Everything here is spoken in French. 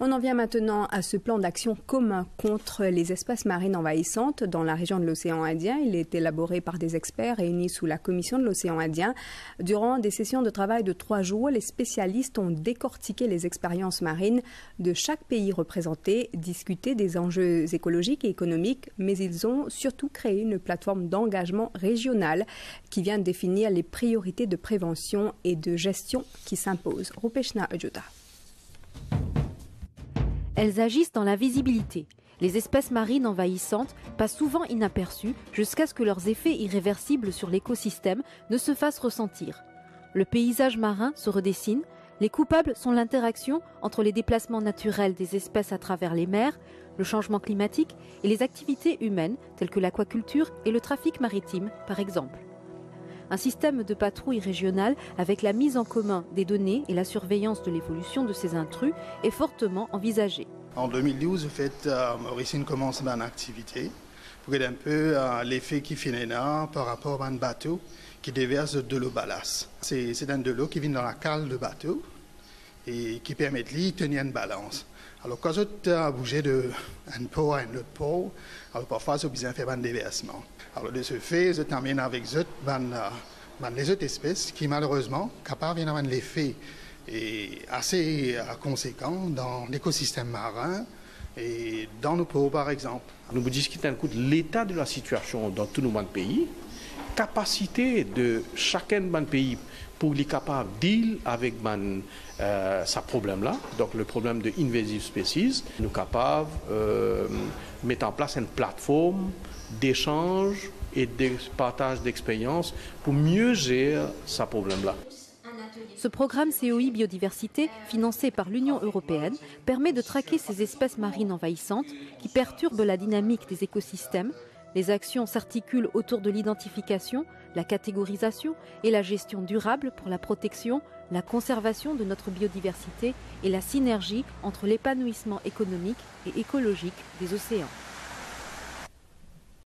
On en vient maintenant à ce plan d'action commun contre les espèces marines envahissantes dans la région de l'océan Indien. Il est élaboré par des experts réunis sous la commission de l'océan Indien. Durant des sessions de travail de 3 jours, les spécialistes ont décortiqué les expériences marines de chaque pays représenté, discuté des enjeux écologiques et économiques, mais ils ont surtout créé une plateforme d'engagement régionale qui vient définir les priorités de prévention et de gestion qui s'imposent. Rupeshna Ajuta. Elles agissent dans l'invisibilité. Les espèces marines envahissantes passent souvent inaperçues jusqu'à ce que leurs effets irréversibles sur l'écosystème ne se fassent ressentir. Le paysage marin se redessine. Les coupables sont l'interaction entre les déplacements naturels des espèces à travers les mers, le changement climatique et les activités humaines telles que l'aquaculture et le trafic maritime, par exemple. Un système de patrouille régionale avec la mise en commun des données et la surveillance de l'évolution de ces intrus est fortement envisagé. En 2012, Mauricine commence une activité pour aider un peu l'effet qui finit là par rapport à un bateau qui déverse de l'eau ballast. C'est de l'eau qui vient dans la cale du bateau et qui permet de tenir une balance. Alors quand je bouge d'un pôle à un autre pôle, alors parfois j'ai besoin de faire un déversement. Alors de ce fait, je termine avec les autres espèces qui malheureusement capables d'avoir un effet assez conséquent dans l'écosystème marin et dans nos pôles par exemple. Nous discutons un coup de l'état de la situation dans tous nos pays, capacité de chacun de nos pays pour être capable de deal avec ce problème-là, donc le problème de invasive species, nous sommes capables de mettre en place une plateforme d'échange et de partage d'expériences pour mieux gérer ce problème-là. Ce programme COI Biodiversité, financé par l'Union européenne, permet de traquer ces espèces marines envahissantes qui perturbent la dynamique des écosystèmes. Les actions s'articulent autour de l'identification, la catégorisation et la gestion durable pour la protection, la conservation de notre biodiversité et la synergie entre l'épanouissement économique et écologique des océans.